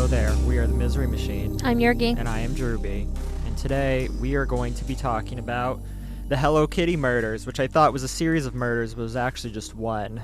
there. We are the Misery Machine. I'm Yergi. And I am Drewby. And today we are going to be talking about the Hello Kitty murders, which I thought was a series of murders, but was actually just one.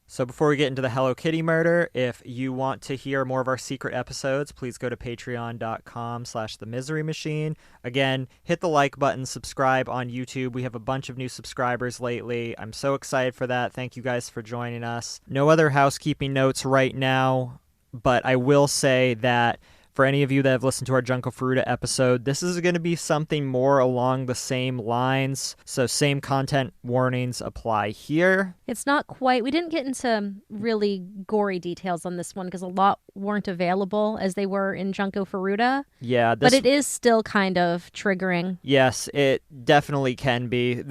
So before we get into the Hello Kitty murder, if you want to hear more of our secret episodes, please go to patreon.com/themiserymachine. Again, hit the like button, subscribe on YouTube. We have a bunch of new subscribers lately. I'm so excited for that. Thank you guys for joining us. No other housekeeping notes right now, but I will say that for any of you that have listened to our Junko Furuta episode, this is going to be something more along the same lines. So same content warnings apply here. It's not quite, we didn't get into really gory details on this one because a lot weren't available as they were in Junko Furuta. Yeah. But it is still kind of triggering. Yes, it definitely can be.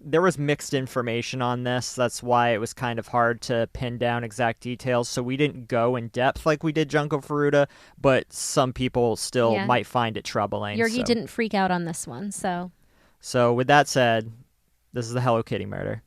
There was mixed information on this. That's why it was kind of hard to pin down exact details. So we didn't go in depth like we did Junko Furuta, but some people still might find it troubling. Yergi didn't freak out on this one, so. So with that said, this is the Hello Kitty murder.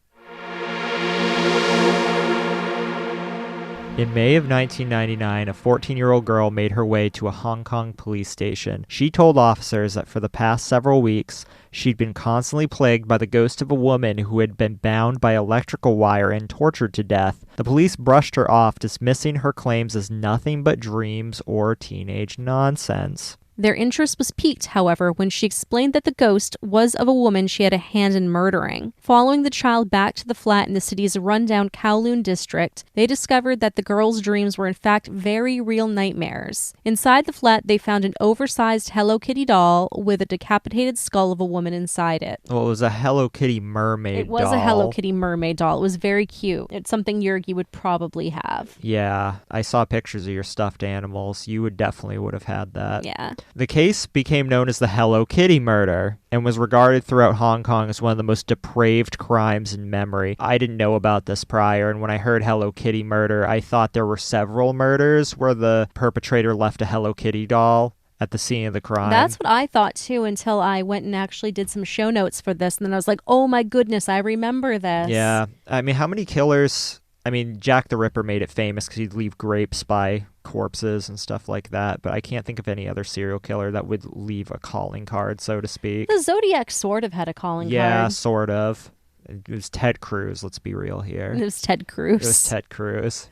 In May of 1999, a 14-year-old girl made her way to a Hong Kong police station. She told officers that for the past several weeks, she'd been constantly plagued by the ghost of a woman who had been bound by electrical wire and tortured to death. The police brushed her off, dismissing her claims as nothing but dreams or teenage nonsense. Their interest was piqued, however, when she explained that the ghost was of a woman she had a hand in murdering. Following the child back to the flat in the city's rundown Kowloon district, they discovered that the girl's dreams were in fact very real nightmares. Inside the flat, they found an oversized Hello Kitty doll with a decapitated skull of a woman inside it. Well, it was a Hello Kitty mermaid doll. It was a Hello Kitty mermaid doll. It was very cute. It's something Yergi would probably have. Yeah, I saw pictures of your stuffed animals. You would have had that. Yeah. The case became known as the Hello Kitty murder and was regarded throughout Hong Kong as one of the most depraved crimes in memory. I didn't know about this prior, and when I heard Hello Kitty murder, I thought there were several murders where the perpetrator left a Hello Kitty doll at the scene of the crime. That's what I thought too until I went and actually did some show notes for this, and then I was like, oh my goodness, I remember this. Yeah. I mean, how many killers... I mean, Jack the Ripper made it famous because he'd leave grapes by corpses and stuff like that, but I can't think of any other serial killer that would leave a calling card, so to speak. The Zodiac sort of had a calling card. Yeah, sort of. It was Ted Cruz, let's be real here. It was Ted Cruz. It was Ted Cruz.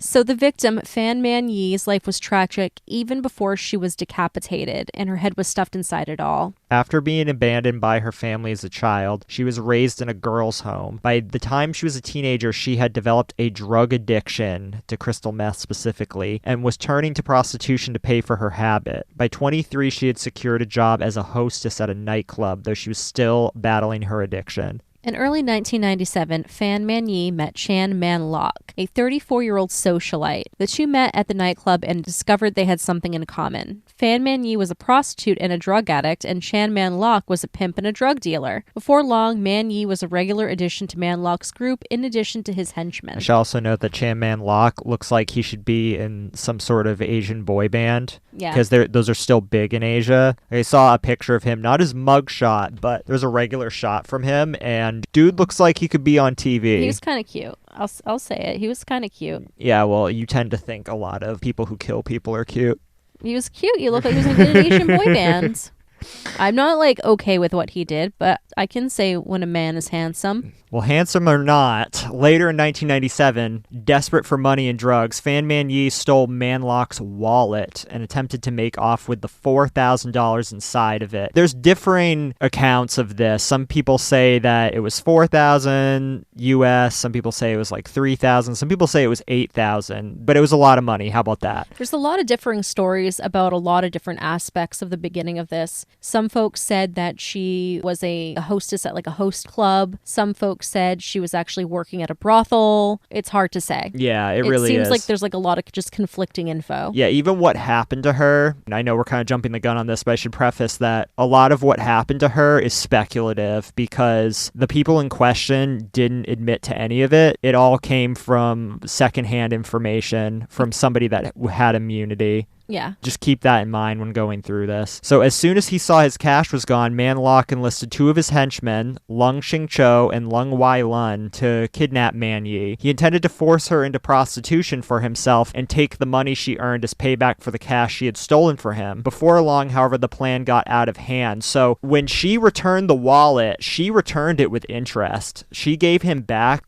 So the victim, Fan Man Yee's life was tragic even before she was decapitated, and her head was stuffed inside it all. After being abandoned by her family as a child, she was raised in a girls' home. By the time she was a teenager, she had developed a drug addiction to crystal meth specifically, and was turning to prostitution to pay for her habit. By 23, she had secured a job as a hostess at a nightclub, though she was still battling her addiction. In early 1997, Fan Man Yee met Man-lok, a 34-year-old socialite. The two met at the nightclub and discovered they had something in common. Fan Man Yee was a prostitute and a drug addict, and Man-lok was a pimp and a drug dealer. Before long, Man Yee was a regular addition to Man-lok's group in addition to his henchmen. I should also note that Man-lok looks like he should be in some sort of Asian boy band. Yeah. Because those are still big in Asia. I saw a picture of him, not his mugshot, but there's a regular shot from him, and dude looks like he could be on TV. He was kind of cute. I'll say it. He was kind of cute. Yeah, well, you tend to think a lot of people who kill people are cute. He was cute. He looked like he was in an Asian boy band. I'm not, okay with what he did, but I can say when a man is handsome. Well, handsome or not, later in 1997, desperate for money and drugs, Fan Man Yee stole Man-lok's wallet and attempted to make off with the $4,000 inside of it. There's differing accounts of this. Some people say that it was $4,000 US. Some people say it was like $3,000. Some people say it was $8,000. But it was a lot of money. How about that? There's a lot of differing stories about a lot of different aspects of the beginning of this. Some folks said that she was a hostess at a host club. Some folks said she was actually working at a brothel. It's hard to say. Yeah, it really is. It seems like there's a lot of just conflicting info. Yeah, even what happened to her, and I know we're kind of jumping the gun on this, but I should preface that a lot of what happened to her is speculative because the people in question didn't admit to any of it. It all came from secondhand information from somebody that had immunity. Yeah. Just keep that in mind when going through this. So as soon as he saw his cash was gone, Man-lok enlisted 2 of his henchmen, Leung Shing-cho and Leung Wai-lun, to kidnap Man Yee. He intended to force her into prostitution for himself and take the money she earned as payback for the cash she had stolen for him. Before long, however, the plan got out of hand. So when she returned the wallet, she returned it with interest. She gave him back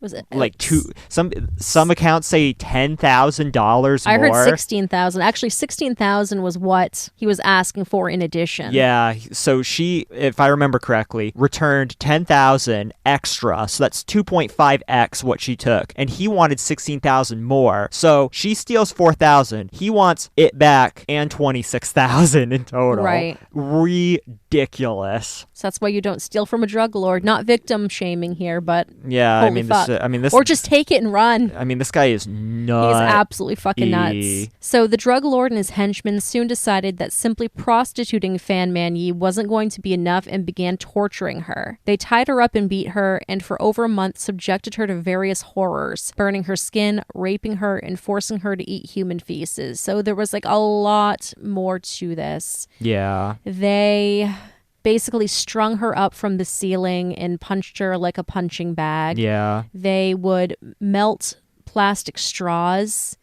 some accounts say $10,000 more. I heard 16,000. Actually, 16,000 was what he was asking for in addition. Yeah, so she, if I remember correctly, returned 10,000 extra. So that's 2.5x what she took. And he wanted 16,000 more. So she steals 4,000. He wants it back and 26,000 in total. Right. Ridiculous. So that's why you don't steal from a drug lord. Not victim shaming here, but yeah, holy fuck. This, or just take it and run. I mean, this guy is nuts. He's absolutely fucking nuts. So the drug lord and his henchmen soon decided that simply prostituting Fan Man Yee wasn't going to be enough and began torturing her. They tied her up and beat her, and for over a month subjected her to various horrors, burning her skin, raping her, and forcing her to eat human feces. So there was like a lot more to this. Yeah. They basically strung her up from the ceiling and punched her like a punching bag. Yeah. They would melt plastic straws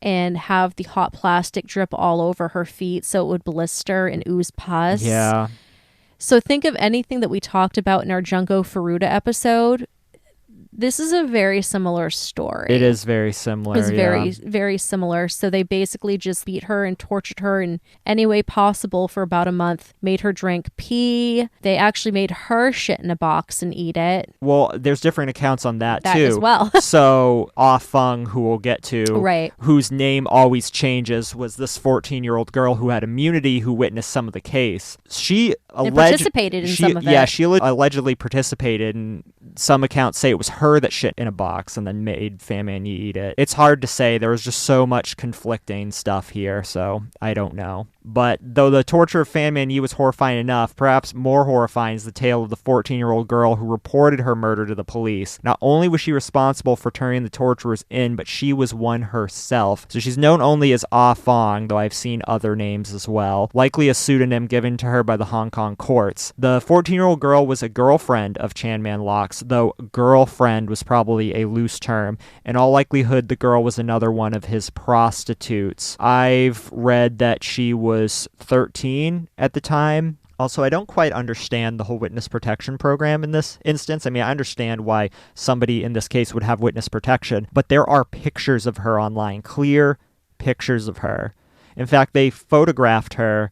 and have the hot plastic drip all over her feet so it would blister and ooze pus. Yeah. So think of anything that we talked about in our Junko Furuta episode. This is a very similar story. It is very similar. It's very, very similar. So they basically just beat her and tortured her in any way possible for about a month. Made her drink pee. They actually made her shit in a box and eat it. Well, there's different accounts on that too. As well. So Ah Feng, who we'll get to, right, whose name always changes, was this 14-year-old girl who had immunity who witnessed some of the case. She participated in some of it. Yeah, she allegedly participated, and some accounts say it was her that shit in a box and then made Fan Man Yee eat it. It's hard to say. There was just so much conflicting stuff here, so I don't know. But though the torture of Fan Man Yee was horrifying enough, perhaps more horrifying is the tale of the 14-year-old girl who reported her murder to the police. Not only was she responsible for turning the torturers in, but she was one herself. So she's known only as Ah Fong, though I've seen other names as well, likely a pseudonym given to her by the Hong Kong courts. The 14-year-old girl was a girlfriend of Chan Man-lok's, though girlfriend was probably a loose term. In all likelihood, the girl was another one of his prostitutes. I've read that she was 13 at the time. Also, I don't quite understand the whole witness protection program in this instance. I mean, I understand why somebody in this case would have witness protection, but there are pictures of her online, clear pictures of her. In fact, they photographed her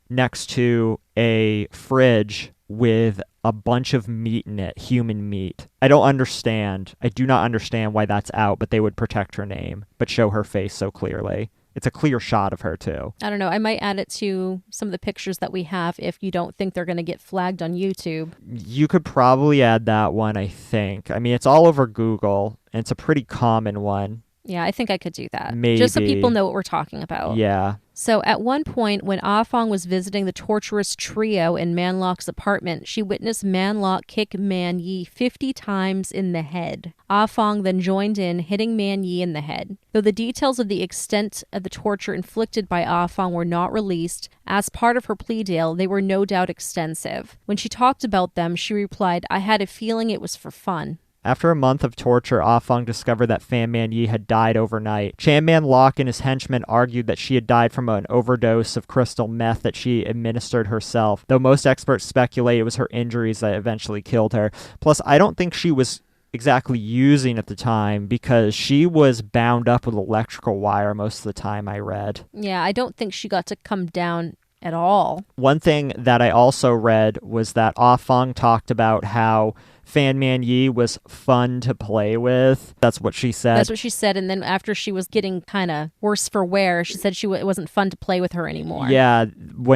next to a fridge with a bunch of meat in it, human meat. I do not understand why that's out, but they would protect her name, but show her face so clearly. It's a clear shot of her, too. I don't know. I might add it to some of the pictures that we have if you don't think they're going to get flagged on YouTube. You could probably add that one, I think. I mean, it's all over Google, and it's a pretty common one. Yeah, I think I could do that. Maybe. Just so people know what we're talking about. Yeah. So at one point, when Ah Fong was visiting the torturous trio in Man-lok's apartment, she witnessed Man-lok kick Man Yee 50 times in the head. Ah Fong then joined in, hitting Man Yee in the head. Though the details of the extent of the torture inflicted by Ah Fong were not released, as part of her plea deal, they were no doubt extensive. When she talked about them, she replied, "I had a feeling it was for fun." After a month of torture, Ah Fong discovered that Fan Man Yee had died overnight. Chan Man-lok and his henchmen argued that she had died from an overdose of crystal meth that she administered herself, though most experts speculate it was her injuries that eventually killed her. Plus, I don't think she was exactly using at the time because she was bound up with electrical wire most of the time, I read. Yeah, I don't think she got to come down at all. One thing that I also read was that Ah Fong talked about how Fan Man Yee was fun to play with. That's what she said. That's what she said. And then after she was getting kind of worse for wear, she said it wasn't fun to play with her anymore. Yeah,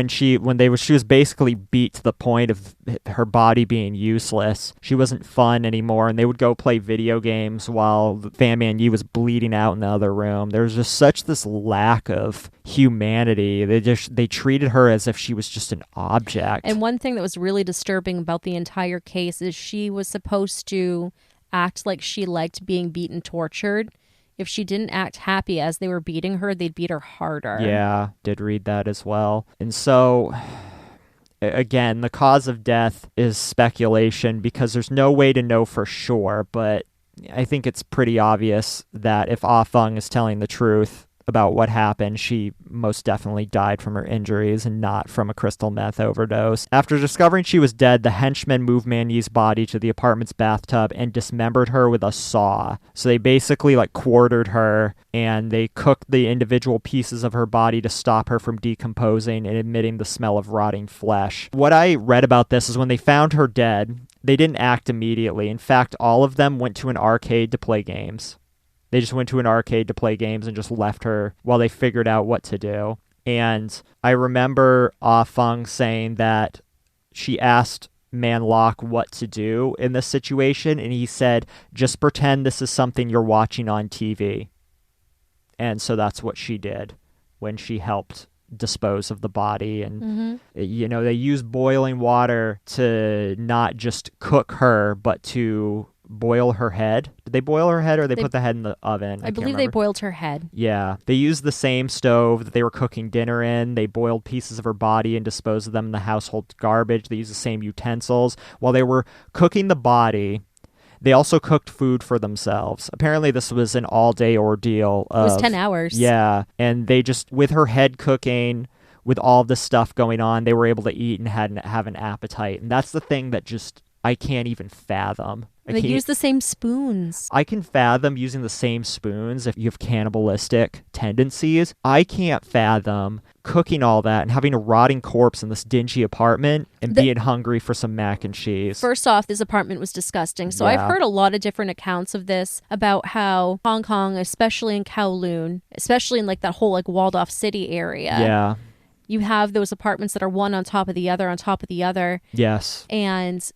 she was basically beat to the point of her body being useless. She wasn't fun anymore, and they would go play video games while Fan Man Yee was bleeding out in the other room. There was just such this lack of humanity. They treated her as if she was just an object. And one thing that was really disturbing about the entire case is she was supposed to act like she liked being beaten, tortured, if she didn't act happy as they were beating her, they'd beat her harder. Yeah, did read that as well. And so, again, the cause of death is speculation because there's no way to know for sure, but I think it's pretty obvious that if Ah Fung is telling the truth about what happened, she most definitely died from her injuries and not from a crystal meth overdose. After discovering she was dead, the henchmen moved Man Yee's body to the apartment's bathtub and dismembered her with a saw. So they basically quartered her, and they cooked the individual pieces of her body to stop her from decomposing and emitting the smell of rotting flesh. What I read about this is when they found her dead, they didn't act immediately. In fact, all of them went to an arcade to play games. They just went to an arcade to play games and just left her while they figured out what to do. And I remember Ah Fung saying that she asked Man-lok what to do in this situation, and he said, just pretend this is something you're watching on TV. And so that's what she did when she helped dispose of the body. And they used boiling water to not just cook her, but to boil her head. Did they boil her head, or they put the head in the oven? I believe they boiled her head. Yeah. They used the same stove that they were cooking dinner in. They boiled pieces of her body and disposed of them in the household garbage. They used the same utensils. While they were cooking the body, they also cooked food for themselves. Apparently this was an all-day ordeal. It was 10 hours. Yeah. And they just, with her head cooking, with all this stuff going on, they were able to eat and have an appetite. And that's the thing that just I can't even fathom. They use the same spoons. I can fathom using the same spoons if you have cannibalistic tendencies. I can't fathom cooking all that and having a rotting corpse in this dingy apartment and being hungry for some mac and cheese. First off, this apartment was disgusting. So I've heard a lot of different accounts of this, about how Hong Kong, especially in Kowloon, especially in that whole walled off city area. Yeah. You have those apartments that are one on top of the other on top of the other. Yes. And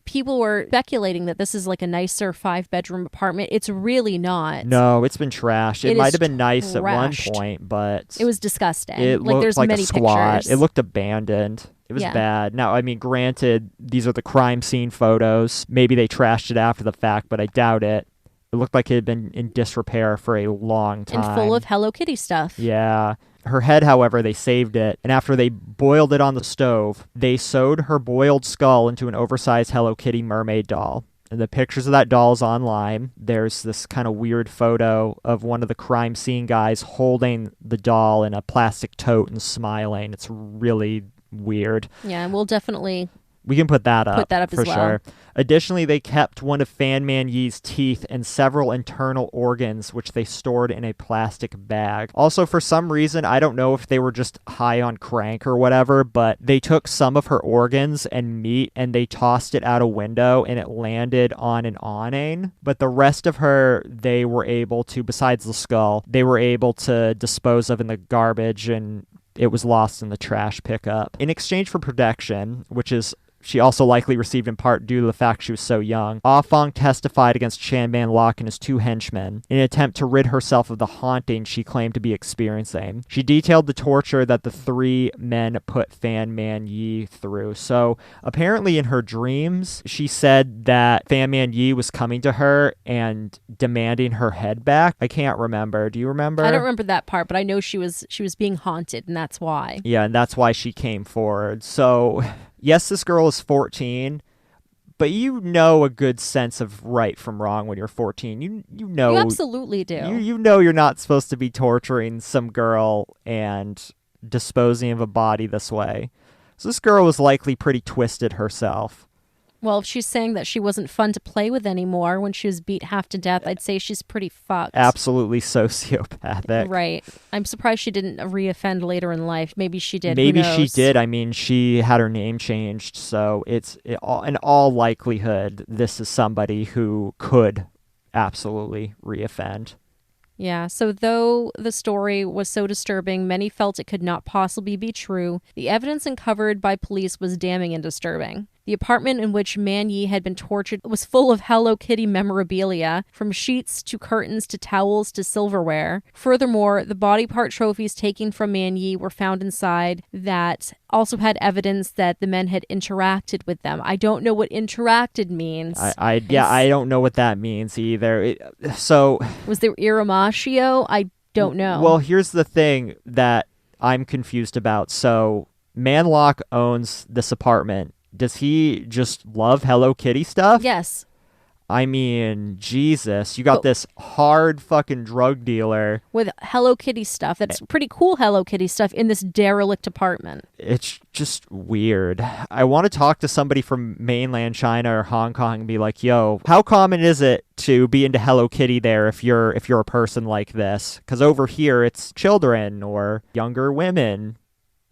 people were speculating that this is a nicer 5-bedroom apartment. It's really not. No, it's been trashed. It might have been nice at one trashed. point, but it was disgusting. It looked there's like many a squat. pictures. It looked abandoned. It was bad. Now, I mean, granted, these are the crime scene photos. Maybe they trashed it after the fact, but I doubt it. It looked like it had been in disrepair for a long time. And full of Hello Kitty stuff. Yeah. Her head, however, they saved it, and after they boiled it on the stove, they sewed her boiled skull into an oversized Hello Kitty mermaid doll. And the pictures of that doll is online. There's this kind of weird photo of one of the crime scene guys holding the doll in a plastic tote and smiling. It's really weird. Yeah, and we'll definitely... We can put that up for as well. Sure. Additionally, they kept one of Fan Man Yee's teeth and several internal organs, which they stored in a plastic bag. Also, for some reason, I don't know if they were just high on crank or whatever, but they took some of her organs and meat and they tossed it out a window and it landed on an awning. But the rest of her, they were able to, besides the skull, they were able to dispose of in the garbage, and it was lost in the trash pickup. In exchange for protection, which is she also likely received in part due to the fact she was so young, Ah Fong testified against Chan Man-lok and his 2 henchmen in an attempt to rid herself of the haunting she claimed to be experiencing. She detailed the torture that the 3 men put Fan Man Yee through. So apparently in her dreams, she said that Fan Man Yee was coming to her and demanding her head back. I can't remember. Do you remember? I don't remember that part, but I know she was being haunted, and that's why. Yeah, and that's why she came forward. So... yes, this girl is 14, but you know a good sense of right from wrong when you're 14. You know. You absolutely do. You know you're not supposed to be torturing some girl and disposing of a body this way. So this girl was likely pretty twisted herself. Well, if she's saying that she wasn't fun to play with anymore when she was beat half to death, I'd say she's pretty fucked. Absolutely sociopathic. Right. I'm surprised she didn't reoffend later in life. Maybe she did. Maybe she did. I mean, she had her name changed, so in all likelihood, this is somebody who could absolutely reoffend. Yeah, so though the story was so disturbing, many felt it could not possibly be true. The evidence uncovered by police was damning and disturbing. The apartment in which Man Yee had been tortured was full of Hello Kitty memorabilia, from sheets to curtains to towels to silverware. Furthermore, the body part trophies taken from Man Yee were found inside that also had evidence that the men had interacted with them. I don't know what interacted means. I don't know what that means either. Was there iramatio? I don't know. Well, here's the thing that I'm confused about. So Man-lok owns this apartment. Does he just love Hello Kitty stuff? Yes. I mean, Jesus, you got this hard fucking drug dealer with Hello Kitty stuff. That's pretty cool Hello Kitty stuff in this derelict apartment. It's just weird. I want to talk to somebody from mainland China or Hong Kong and be like, yo, how common is it to be into Hello Kitty there if you're a person like this? Because over here it's children or younger women,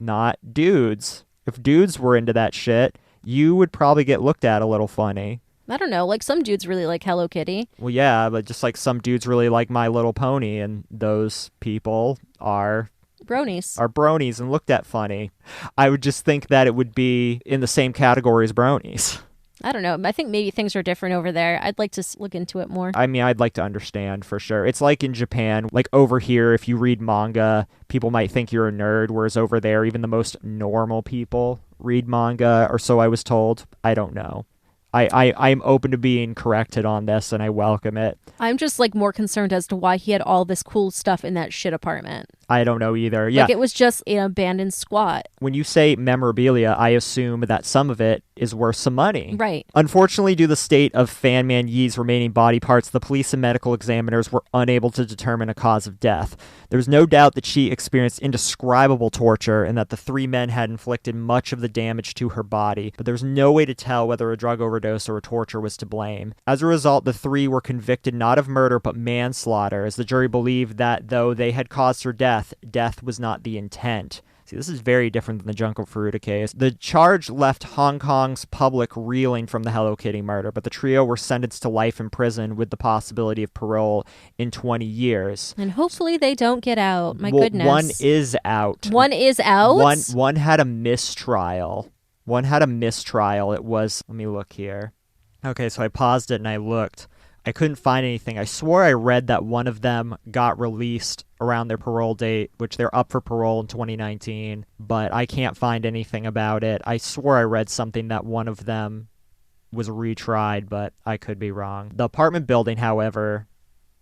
not dudes. If dudes were into that shit, you would probably get looked at a little funny. I don't know, like some dudes really like Hello Kitty. Well, yeah, but just like some dudes really like My Little Pony, and those people are bronies and looked at funny. I would just think that it would be in the same category as bronies. I don't know. I think maybe things are different over there. I'd like to look into it more. I mean, I'd like to understand for sure. It's like in Japan, like over here, if you read manga, people might think you're a nerd, whereas over there, even the most normal people read manga, or so I was told. I don't know. I'm open to being corrected on this, and I welcome it. I'm just like more concerned as to why he had all this cool stuff in that shit apartment. I don't know either. Yeah. Like it was just an abandoned squat. When you say memorabilia, I assume that some of it is worth some money. Right. Unfortunately, due to the state of Fan Man Yee's remaining body parts, the police and medical examiners were unable to determine a cause of death. There's no doubt that she experienced indescribable torture and that the three men had inflicted much of the damage to her body, but there's no way to tell whether a drug overdose or a torture was to blame. As a result, the three were convicted not of murder but manslaughter, as the jury believed that though they had caused her death was not the intent. See, this is very different than the Junko Furuta case. The charge left Hong Kong's public reeling from the Hello Kitty murder, but the trio were sentenced to life in prison with the possibility of parole in 20 years. And hopefully they don't get out. My goodness. One is out. One is out? One had a mistrial. It was, let me look here. Okay, so I paused it and I looked. I couldn't find anything. I swore I read that one of them got released around their parole date, which they're up for parole in 2019, but I can't find anything about it. I swore I read something that one of them was retried, but I could be wrong. The apartment building, however,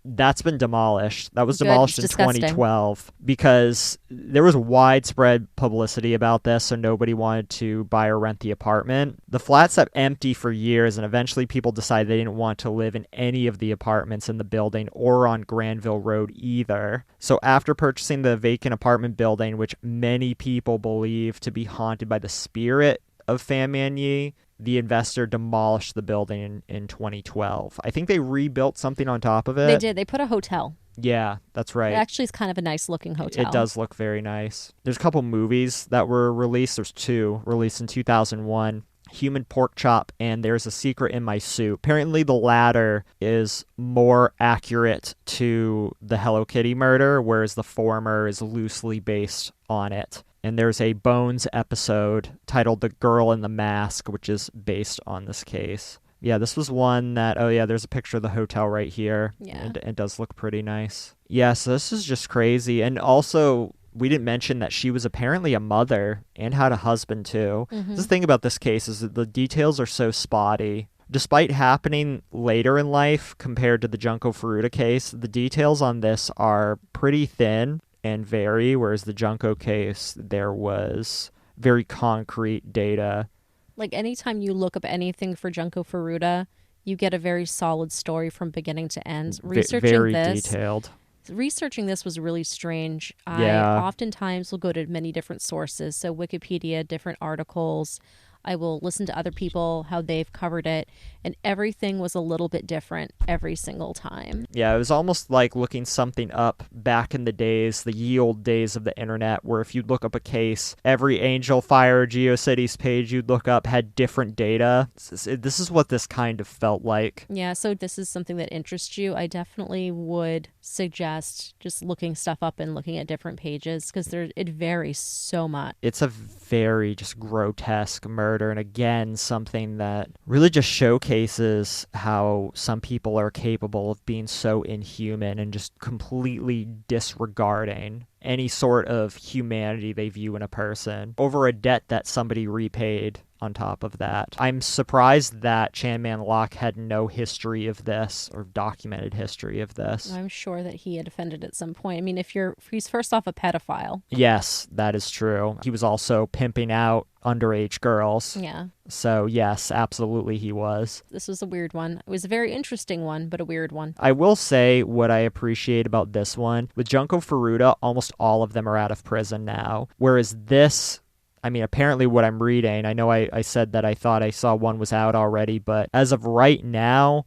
that's been demolished. That was demolished in 2012 because there was widespread publicity about this, so nobody wanted to buy or rent the apartment. The flat sat empty for years, and eventually people decided they didn't want to live in any of the apartments in the building or on Granville Road either. So after purchasing the vacant apartment building, which many people believe to be haunted by the spirit of Fan Man Yee, the investor demolished the building in 2012. I think they rebuilt something on top of it. They did. They put a hotel. Yeah, that's right. It actually is kind of a nice looking hotel. It does look very nice. There's a couple movies that were released. There's two released in 2001. Human Pork Chop and There's a Secret in My Soup. Apparently the latter is more accurate to the Hello Kitty murder, whereas the former is loosely based on it. And there's a Bones episode titled The Girl in the Mask, which is based on this case. Yeah, this was one that, oh yeah, there's a picture of the hotel right here. Yeah. And it does look pretty nice. Yeah, so this is just crazy. And also, we didn't mention that she was apparently a mother and had a husband too. Mm-hmm. The thing about this case is that the details are so spotty. Despite happening later in life compared to the Junko Furuta case, the details on this are pretty thin and vary, whereas the Junko case, there was very concrete data. Like anytime you look up anything for Junko Furuta, you get a very solid story from beginning to end. Very detailed. Researching this was really strange. Yeah. I oftentimes will go to many different sources, so Wikipedia, different articles. I will listen to other people, how they've covered it, and everything was a little bit different every single time. Yeah, it was almost like looking something up back in the days, the ye old days of the internet, where if you'd look up a case, every Angel Fire GeoCities page you'd look up had different data. This is what this kind of felt like. Yeah, so this is something that interests you. I definitely would suggest just looking stuff up and looking at different pages because it varies so much. It's a very just grotesque murder. murder. And again, something that really just showcases how some people are capable of being so inhuman and just completely disregarding any sort of humanity they view in a person over a debt that somebody repaid on top of that. I'm surprised that Man-lok had no history of this or documented history of this. I'm sure that he had offended at some point. I mean, if he's first off a pedophile. Yes, that is true. He was also pimping out underage girls. Yeah. So yes, absolutely he was. This was a weird one. It was a very interesting one, but a weird one. I will say what I appreciate about this one, with Junko Furuta, almost all of them are out of prison now. Whereas this, I mean, apparently what I'm reading, I know I said that I thought I saw one was out already, but as of right now,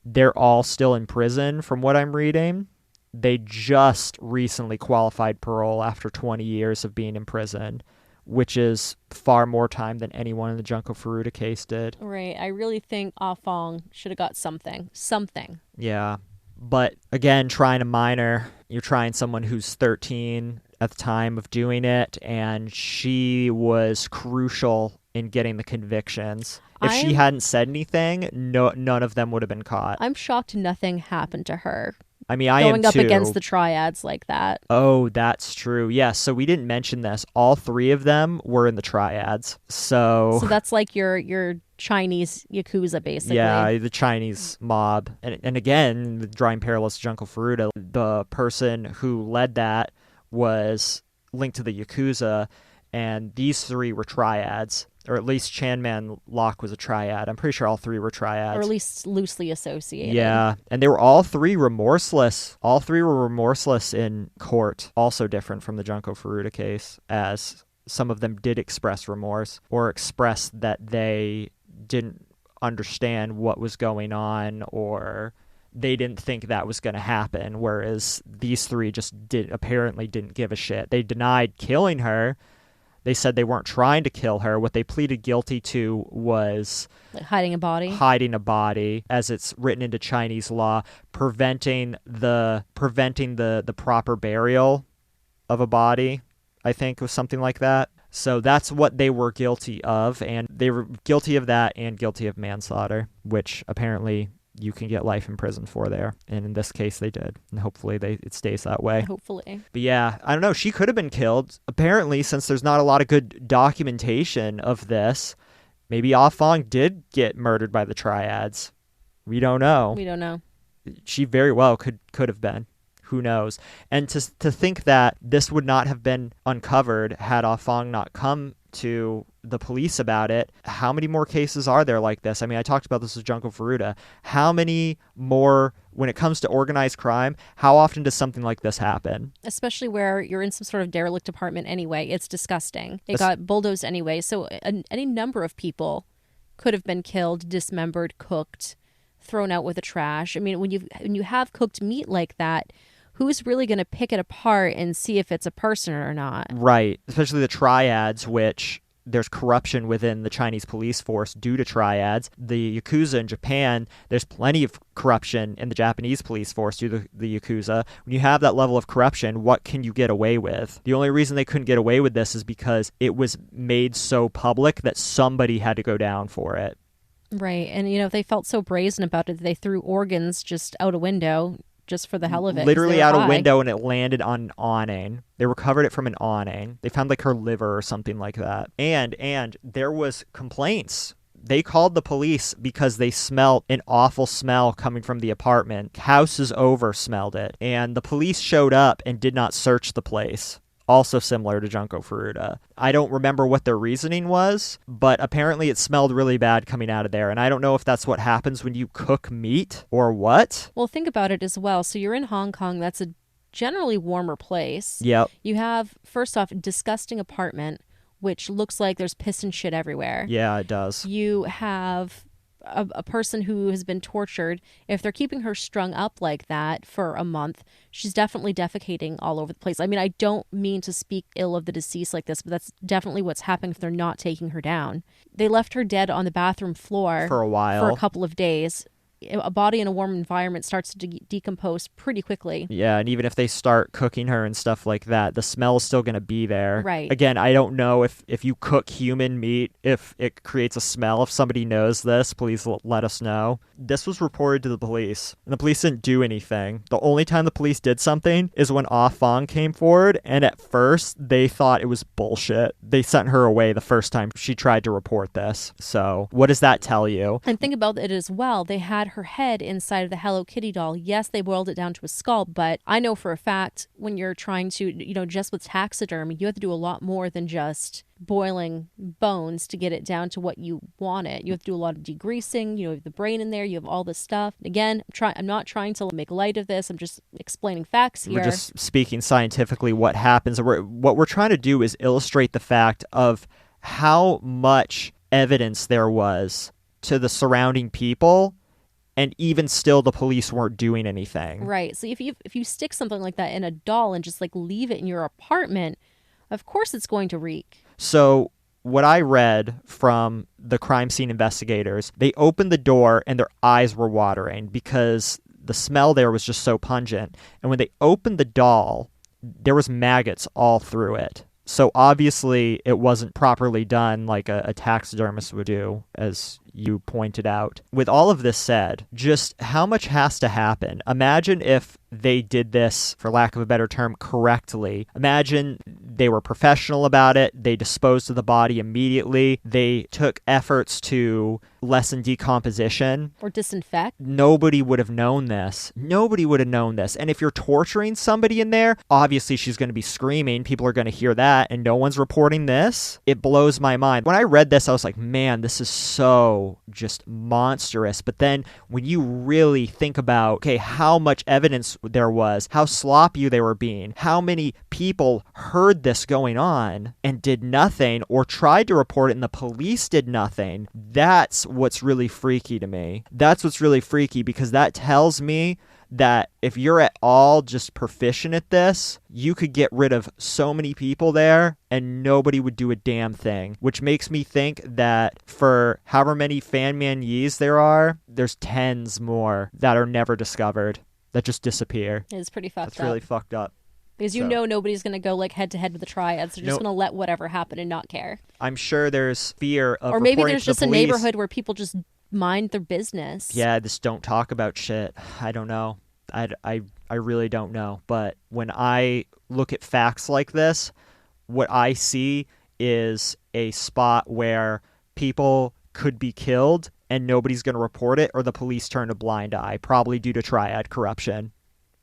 they're all still in prison from what I'm reading. They just recently qualified parole after 20 years of being in prison, which is far more time than anyone in the Junko Furuta case did. Right. I really think Ah Fong should have got something. Something. Yeah. But again, trying a minor, you're trying someone who's 13 at the time of doing it, and she was crucial in getting the convictions. If she hadn't said anything, none of them would have been caught. I'm shocked nothing happened to her. I mean, I am too. Going up against the triads like that. Oh, that's true. Yes, so we didn't mention this. All three of them were in the triads. So that's like your Chinese Yakuza, basically. Yeah, the Chinese mob. And again, drawing parallels to Junko Furuta, the person who led that was linked to the Yakuza, and these three were triads. Or at least Man-lok was a triad. I'm pretty sure all three were triads. Or at least loosely associated. Yeah. And they were all three remorseless. All three were remorseless in court. Also different from the Junko Furuta case, as some of them did express remorse or express that they didn't understand what was going on, or they didn't think that was going to happen, whereas these three just apparently didn't give a shit. They denied killing her. They said they weren't trying to kill her. What they pleaded guilty to was like hiding a body. Hiding a body, as it's written into Chinese law, preventing the proper burial of a body. I think it was something like that. So that's what they were guilty of, and they were guilty of that and guilty of manslaughter, which apparently you can get life in prison for there. And in this case, they did. And hopefully it stays that way. Hopefully. But yeah, I don't know. She could have been killed. Apparently, since there's not a lot of good documentation of this, maybe Ah Fong did get murdered by the triads. We don't know. We don't know. She very well could have been. Who knows? And to think that this would not have been uncovered had Ah Fong not come to the police about it. How many more cases are there like this? I mean, I talked about this with Junko Furuta. How many more, when it comes to organized crime, how often does something like this happen? Especially where you're in some sort of derelict apartment anyway. It's disgusting. It got bulldozed anyway. So any number of people could have been killed, dismembered, cooked, thrown out with the trash. I mean, when you have cooked meat like that, who's really going to pick it apart and see if it's a person or not? Right. Especially the triads, which there's corruption within the Chinese police force due to triads. The Yakuza in Japan, there's plenty of corruption in the Japanese police force due to the Yakuza. When you have that level of corruption, what can you get away with? The only reason they couldn't get away with this is because it was made so public that somebody had to go down for it. Right. And, they felt so brazen about it that they threw organs just out a window just for the hell of it. Literally out a window, and it landed on an awning. They recovered it from an awning. They found like her liver or something like that. And there was complaints. They called the police because they smelled an awful smell coming from the apartment. Houses over smelled it. And the police showed up and did not search the place. Also similar to Junko Furuta. I don't remember what their reasoning was, but apparently it smelled really bad coming out of there. And I don't know if that's what happens when you cook meat or what. Well, think about it as well. So you're in Hong Kong. That's a generally warmer place. Yep. You have, first off, a disgusting apartment, which looks like there's piss and shit everywhere. Yeah, it does. You have a person who has been tortured. If they're keeping her strung up like that for a month, she's definitely defecating all over the place. I mean, I don't mean to speak ill of the deceased like this, but that's definitely what's happening if they're not taking her down. They left her dead on the bathroom floor for a while, for a couple of days. a body in a warm environment starts to decompose pretty quickly. Yeah, and even if they start cooking her and stuff like that, the smell is still going to be there. Right. Again, I don't know if you cook human meat, if it creates a smell. If somebody knows this, please let us know. This was reported to the police, and the police didn't do anything. The only time the police did something is when Ah Fong came forward, and at first they thought it was bullshit. They sent her away the first time she tried to report this. So what does that tell you? And think about it as well. They had her head inside of the Hello Kitty doll. Yes, they boiled it down to a skull, but I know for a fact when you're trying to, just with taxidermy, you have to do a lot more than just boiling bones to get it down to what you want it. You have to do a lot of degreasing. You have the brain in there. You have all this stuff. Again, I'm not trying to make light of this. I'm just explaining facts here. We're just speaking scientifically what happens. What we're trying to do is illustrate the fact of how much evidence there was to the surrounding people, and even still the police weren't doing anything. Right. So if you stick something like that in a doll and just leave it in your apartment, of course it's going to reek. So what I read from the crime scene investigators, they opened the door and their eyes were watering because the smell there was just so pungent. And when they opened the doll, there was maggots all through it. So obviously it wasn't properly done like a taxidermist would do, as you pointed out. With all of this said, just how much has to happen? Imagine if they did this, for lack of a better term, correctly. Imagine they were professional about it. They disposed of the body immediately. They took efforts to lessen decomposition. Or disinfect. Nobody would have known this. Nobody would have known this. And if you're torturing somebody in there, obviously she's going to be screaming. People are going to hear that, and no one's reporting this. It blows my mind. When I read this, I was like, man, this is so just monstrous. But then when you really think about, okay, how much evidence there was, how sloppy they were being, how many people heard this going on and did nothing or tried to report it and the police did nothing, that's what's really freaky to me. That's what's really freaky, because that tells me that if you're at all just proficient at this, you could get rid of so many people there and nobody would do a damn thing, which makes me think that for however many Fan Man Yees there are, there's tens more that are never discovered, that just disappear. It's pretty fucked up. That's really fucked up. Because nobody's going to go head to head with the triads. They're just going to let whatever happen and not care. I'm sure there's fear of or maybe reporting there's to the just a police. neighborhood where people just mind their business. Yeah, just don't talk about shit. I don't know. I really don't know. But when I look at facts like this, what I see is a spot where people could be killed and nobody's going to report it, or the police turn a blind eye, probably due to triad corruption.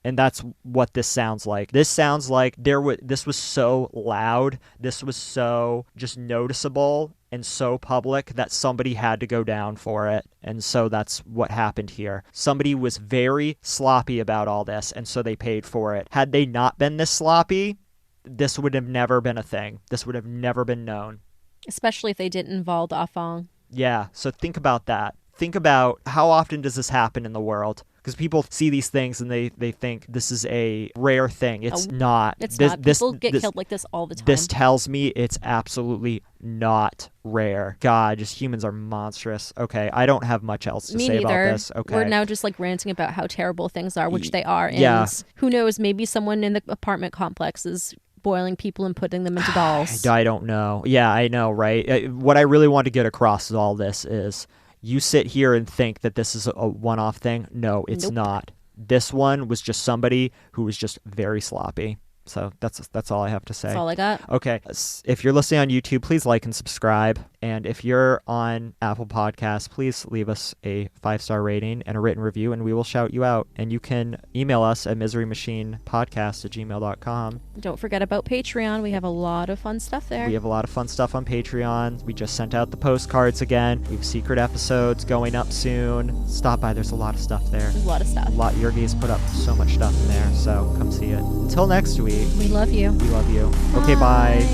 And that's what this sounds like. This sounds like this was so loud, this was so just noticeable and so public that somebody had to go down for it. And so that's what happened here. Somebody was very sloppy about all this, and so they paid for it. Had they not been this sloppy, this would have never been a thing. This would have never been known. Especially if they didn't involve Ah Fong. Yeah, so think about that. Think about how often does this happen in the world? Because people see these things and they think this is a rare thing. It's not. It's not. People get killed like this all the time. This tells me it's absolutely not rare. God, just humans are monstrous. Okay, I don't have much else to say about this. Okay. We're now just ranting about how terrible things are, which they are. And yeah. Who knows, maybe someone in the apartment complex is boiling people and putting them into dolls. I don't know. Yeah, I know, right? What I really want to get across with all this is, you sit here and think that this is a one-off thing. No, it's not. This one was just somebody who was just very sloppy. So that's all I have to say. That's all I got. Okay. If you're listening on YouTube, please like and subscribe. And if you're on Apple Podcasts, please leave us a 5-star rating and a written review, and we will shout you out. And you can email us at miserymachinepodcast@gmail.com. Don't forget about Patreon. We have a lot of fun stuff there. We have a lot of fun stuff on Patreon. We just sent out the postcards again. We have secret episodes going up soon. Stop by. There's a lot of stuff there. There's a lot of stuff. Yorgi's put up so much stuff in there, so come see it. Until next week. We love you. We love you. Okay, bye.